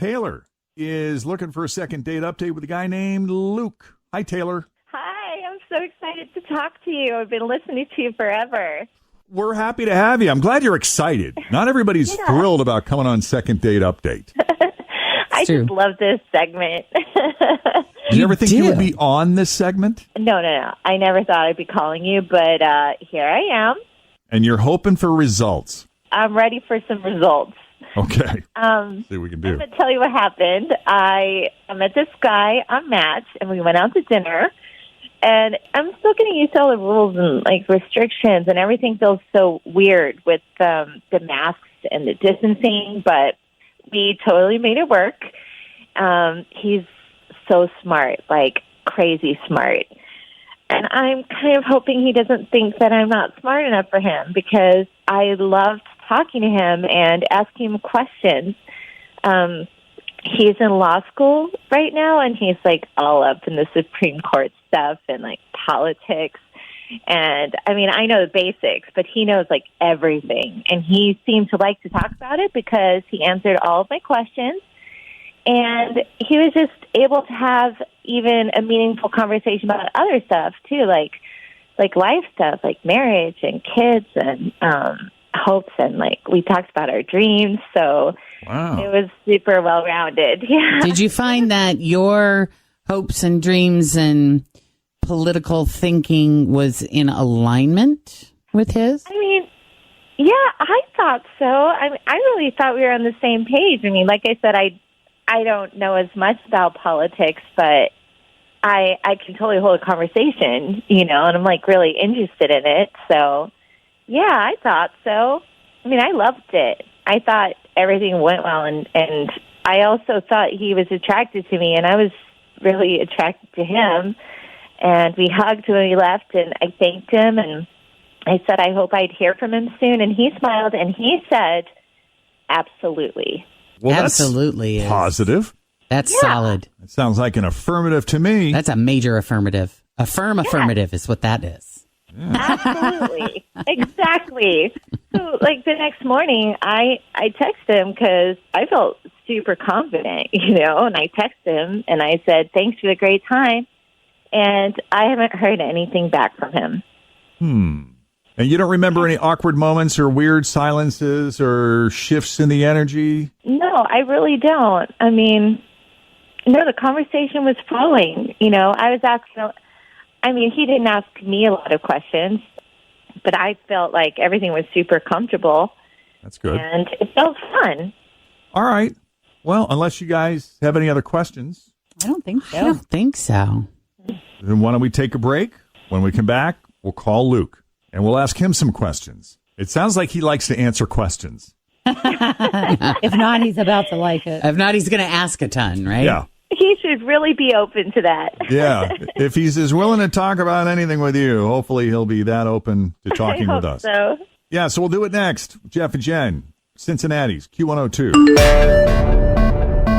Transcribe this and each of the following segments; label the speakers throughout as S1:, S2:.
S1: Taylor is looking for a second date update with a guy named Luke. Hi, Taylor.
S2: Hi, I'm so excited to talk to you. I've been listening to you forever.
S1: We're happy to have you. I'm glad you're excited. Not everybody's thrilled about coming on second date update.
S2: I just love this segment.
S1: Did you ever think you would be on this segment?
S2: No. I never thought I'd be calling you, but here I am.
S1: And you're hoping for results.
S2: I'm ready for some results.
S1: Okay. See what we can do.
S2: I'm going to tell you what happened. I met this guy on Match, and we went out to dinner. And I'm still getting used to all the rules and like restrictions, and everything feels so weird with the masks and the distancing. But we totally made it work. He's so smart, like crazy smart. And I'm kind of hoping he doesn't think that I'm not smart enough for him, because I loved talking to him and asking him questions. He's in law school right now, and he's like all up in the Supreme Court stuff and like politics. And I mean, I know the basics, but he knows like everything. And he seemed to like to talk about it because he answered all of my questions. And he was just able to have even a meaningful conversation about other stuff too, like life stuff, like marriage and kids and hopes, and like we talked about our dreams. So it was super well-rounded. Yeah.
S3: Did you find that your hopes and dreams and political thinking was in alignment with his?
S2: I mean, yeah, I thought so. I really thought we were on the same page. I mean, like I said, I don't know as much about politics, but I can totally hold a conversation, and I'm like really interested in it. So, yeah, I thought so. I mean, I loved it. I thought everything went well, and I also thought he was attracted to me, and I was really attracted to him. And we hugged when we left, and I thanked him, and I said I hope I'd hear from him soon, and he smiled, and he said, absolutely.
S1: Well,
S3: absolutely
S1: that's positive.
S3: That's solid.
S1: That sounds like an affirmative to me.
S3: That's a major affirmative. Affirmative is what that is.
S1: Yeah.
S2: Absolutely. Exactly. So, like, the next morning, I texted him because I felt super confident, and I texted him, and I said, thanks for the great time. And I haven't heard anything back from him.
S1: And you don't remember any awkward moments or weird silences or shifts in the energy?
S2: No, I really don't. I mean, no, the conversation was flowing. I was asking, he didn't ask me a lot of questions, but I felt like everything was super comfortable.
S1: That's good.
S2: And it felt fun.
S1: All right. Well, unless you guys have any other questions.
S3: I don't think so.
S1: Then why don't we take a break? When we come back, we'll call Luke and we'll ask him some questions. It sounds like he likes to answer questions.
S4: If not, he's about to like it.
S3: If not, he's going to ask a ton, right?
S1: Yeah.
S2: He should really be open to that.
S1: Yeah. If he's as willing to talk about anything with you, hopefully he'll be that open to talking with us.
S2: So.
S1: Yeah, so we'll do it next. Jeff and Jen, Cincinnati's Q102.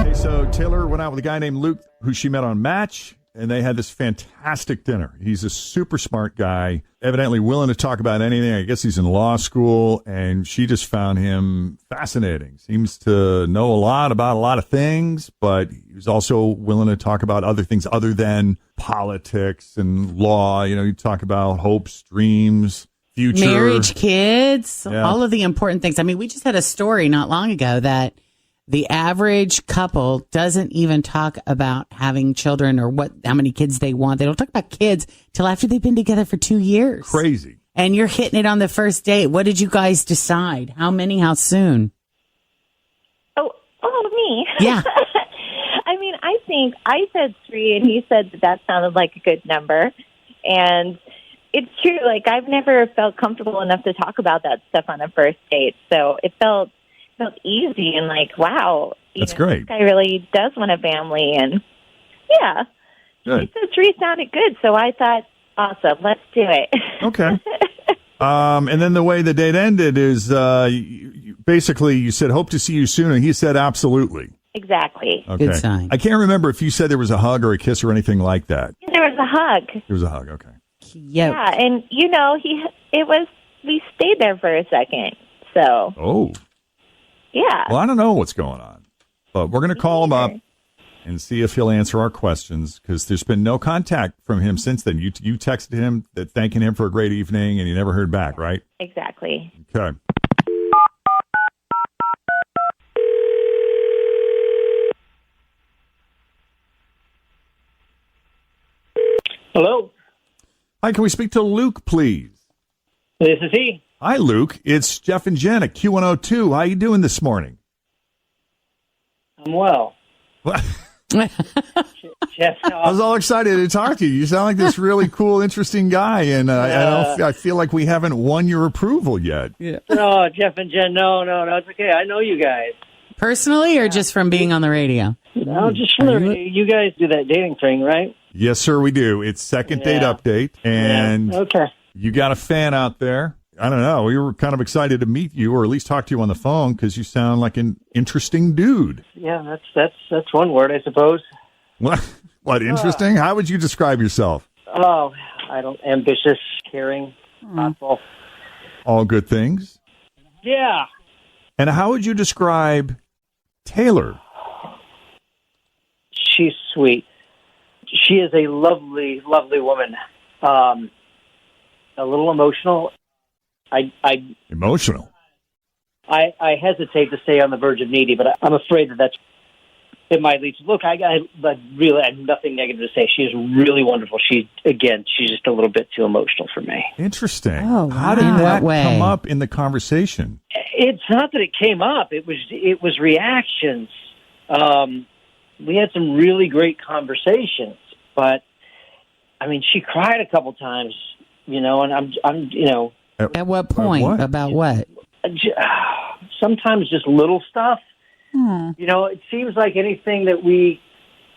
S1: Okay, so Taylor went out with a guy named Luke who she met on Match, and they had this fantastic dinner. He's a super smart guy, evidently willing to talk about anything. I guess he's in law school, and she just found him fascinating. Seems to know a lot about a lot of things, but he's also willing to talk about other things other than politics and law. You talk about hopes, dreams, future.
S3: Marriage, kids, all of the important things. I mean, we just had a story not long ago that the average couple doesn't even talk about having children or how many kids they want. They don't talk about kids till after they've been together for 2 years.
S1: Crazy.
S3: And you're hitting it on the first date. What did you guys decide? How many? How soon?
S2: Oh, me.
S3: Yeah.
S2: I think I said 3, and he said that sounded like a good number. And it's true. Like, I've never felt comfortable enough to talk about that stuff on a first date. So it felt easy and like, wow.
S1: That's great.
S2: This guy really does want a family. And yeah.
S1: Good.
S2: He said 3 sounded good. So I thought, awesome, let's do it.
S1: Okay. And then the way the date ended is basically you said, hope to see you soon. And he said, absolutely.
S2: Exactly.
S1: Okay.
S3: Good sign.
S1: I can't remember if you said there was a hug or a kiss or anything like that.
S2: There was a hug.
S1: There was a hug. Okay.
S2: Yeah. And we stayed there for a second. So.
S1: Oh.
S2: Yeah.
S1: Well, I don't know what's going on. But we're going to call him up and see if he'll answer our questions, because there's been no contact from him since then. You texted him thanking him for a great evening, and you never heard back, right?
S2: Exactly.
S1: Okay.
S5: Hello.
S1: Hi, can we speak to Luke, please?
S5: This is he.
S1: Hi, Luke. It's Jeff and Jenn at Q102. How you doing this morning?
S5: I'm well. Jeff,
S1: I was all excited to talk to you. You sound like this really cool, interesting guy, and I feel like we haven't won your approval yet.
S3: Yeah.
S5: No, Jeff and Jen, no, it's okay. I know you guys.
S3: Personally, or just from being on the radio?
S5: No, just from you guys do that dating thing, right?
S1: Yes, sir, we do. It's second date update, and
S5: okay.
S1: You got a fan out there. I don't know. We were kind of excited to meet you, or at least talk to you on the phone, because you sound like an interesting dude.
S5: Yeah, that's one word, I suppose.
S1: What interesting? How would you describe yourself?
S5: Oh, ambitious, caring, thoughtful.
S1: All good things.
S5: Yeah.
S1: And how would you describe Taylor?
S5: She's sweet. She is a lovely, lovely woman. A little emotional.
S1: Emotional.
S5: I hesitate to stay on the verge of needy, but I'm afraid it might lead to. Look, I really have nothing negative to say. She's really wonderful. She's just a little bit too emotional for me.
S1: Interesting.
S4: Oh,
S1: how did that come up in the conversation?
S5: It's not that it came up. It was reactions. We had some really great conversations, but I mean, she cried a couple times, and I'm.
S3: At what point? About what?
S5: Sometimes just little stuff. It seems like anything that we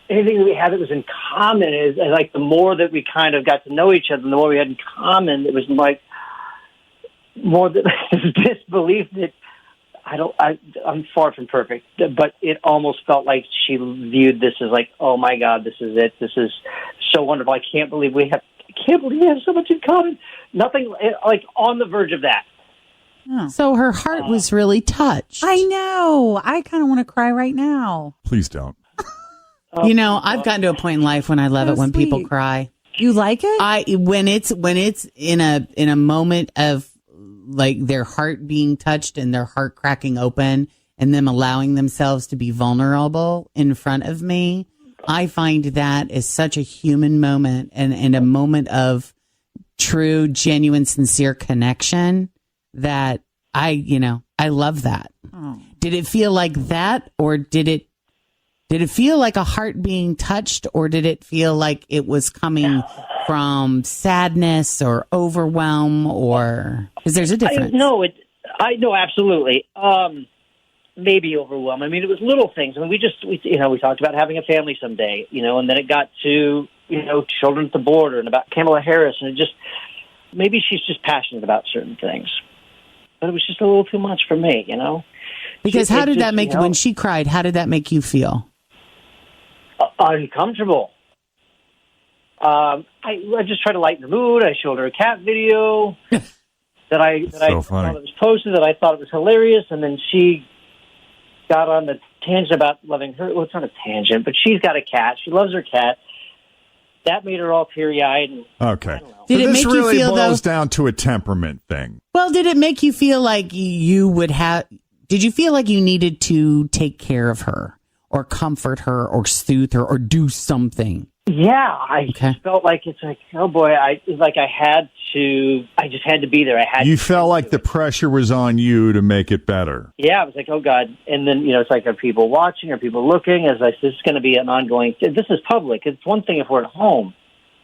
S5: had that was in common is like the more that we kind of got to know each other, the more we had in common, it was like more than disbelief that I'm far from perfect, but it almost felt like she viewed this as like, oh my God, this is it. This is so wonderful. I can't believe we have so much in common. Nothing like on the verge of that.
S3: So her heart was really touched.
S4: I know. I kind of want to cry right now.
S1: Please don't.
S3: I've gotten to a point in life when I love it when people cry.
S4: You like it?
S3: When it's in a moment of like their heart being touched and their heart cracking open and them allowing themselves to be vulnerable in front of me, I find that is such a human moment and a moment of true, genuine, sincere connection that I love that. Oh. Did it feel like that, or did it feel like a heart being touched, or did it feel like it was coming from sadness or overwhelm, or because there's a difference?
S5: I know absolutely. Maybe overwhelm. I mean, it was little things. I mean, we talked about having a family someday, and then it got to children at the border and about Kamala Harris, and maybe she's just passionate about certain things. But it was just a little too much for me,
S3: Because how did that make when she cried? How did that make you feel?
S5: Uncomfortable. I just tried to lighten the mood. I showed her a cat video that I thought it was posted, that I thought it was hilarious, and then she got on the tangent about loving her. Well, it's not a tangent, but she's got a cat. She loves her cat. That made her all teary-eyed.
S1: Okay.
S3: Did it
S1: this
S3: make
S1: really
S3: you feel
S1: boils down to a temperament thing.
S3: Well, did it make you feel like you would have? Did you feel like you needed to take care of her, or comfort her, or soothe her, or do something?
S5: Yeah, I just felt like it's like, oh boy, I just had to be there.
S1: You felt like the pressure was on you to make it better.
S5: Yeah, I was like, oh God. And then, it's like, are people watching? Are people looking? As this is going to be an ongoing, this is public. It's one thing if we're at home.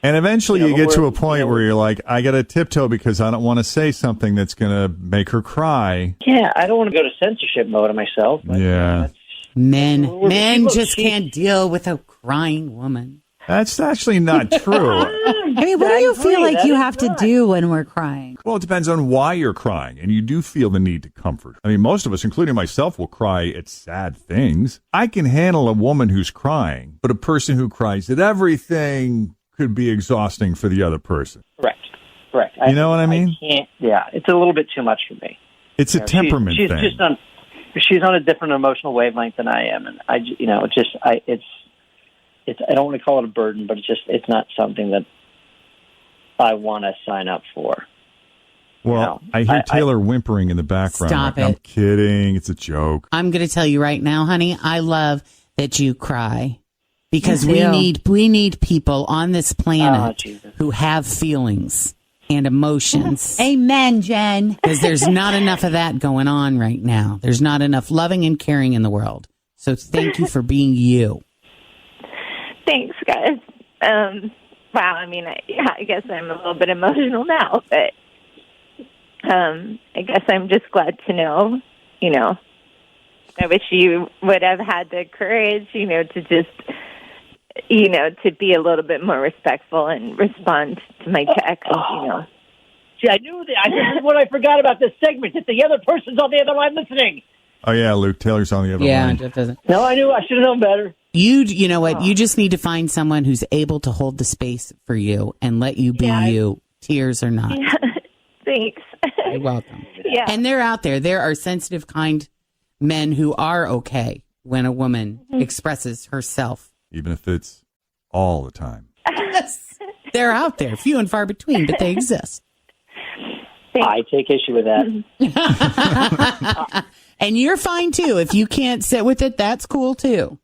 S1: And eventually you get to a point where you're like, I got to tiptoe because I don't want to say something that's going to make her cry.
S5: Yeah, I don't want to go to censorship mode of myself. But,
S1: yeah.
S3: Men just can't deal with a crying woman.
S1: That's actually not true.
S4: I mean, what do you feel like you have to do when we're crying?
S1: Well, it depends on why you're crying, and you do feel the need to comfort. I mean, most of us, including myself, will cry at sad things. I can handle a woman who's crying, but a person who cries at everything could be exhausting for the other person.
S5: Correct.
S1: You know what I mean?
S5: I can't, it's a little bit too much for me.
S1: It's a temperament
S5: she's
S1: thing.
S5: Just she's on a different emotional wavelength than I am, and I don't want to call it a burden, but it's not something that I want to sign up for.
S1: Well, I hear Taylor whimpering in the background.
S3: Stop it.
S1: I'm kidding. It's a joke.
S3: I'm going to tell you right now, honey, I love that you cry because we need people on this planet who have feelings and emotions.
S4: Amen, Jen.
S3: Because there's not enough of that going on right now. There's not enough loving and caring in the world. So thank you for being you.
S2: Thanks, guys. Wow, I mean, I guess I'm a little bit emotional now, but I guess I'm just glad to know, I wish you would have had the courage, to just, to be a little bit more respectful and respond to my text,
S5: See, I knew that. This is what I forgot about this segment, that the other person's on the other line listening.
S1: Oh, yeah, Luke. Taylor's on the other line.
S3: Yeah, Jeff doesn't.
S5: No, I knew. I should have known better.
S3: You know what? You just need to find someone who's able to hold the space for you and let you be you, tears or not.
S2: Yeah. Thanks.
S3: You're welcome.
S2: Yeah.
S3: And they're out there. There are sensitive, kind men who are okay when a woman expresses herself.
S1: Even if it's all the time.
S3: Yes. They're out there, few and far between, but they exist.
S5: I take issue with that.
S3: And you're fine, too. If you can't sit with it, that's cool, too.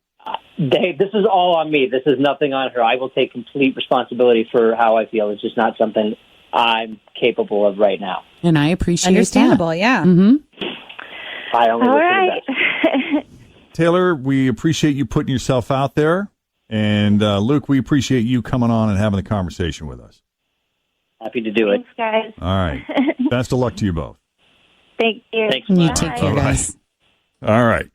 S5: Dave, this is all on me. This is nothing on her. I will take complete responsibility for how I feel. It's just not something I'm capable of right now.
S3: And I appreciate
S4: Understandable,
S3: that.
S4: yeah.
S3: Mm-hmm.
S5: I only
S2: All
S5: wish
S2: right.
S5: for the best.
S1: Taylor, we appreciate you putting yourself out there. And Luke, we appreciate you coming on and having the conversation with us.
S5: Happy to do it.
S2: Thanks, guys.
S1: All right. Best of luck to you both.
S2: Thank you.
S5: Thanks.
S3: You
S5: Bye.
S3: take care, guys.
S1: All right.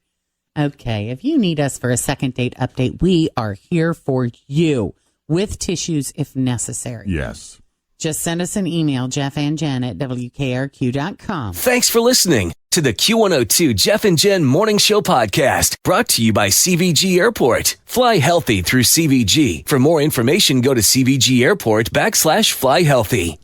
S3: Okay, if you need us for a second date update, we are here for you with tissues if necessary.
S1: Yes.
S3: Just send us an email, Jeff and Jen at WKRQ.com.
S6: Thanks for listening to the Q102 Jeff and Jen Morning Show podcast, brought to you by CVG Airport. Fly healthy through CVG. For more information, go to CVG Airport /fly healthy.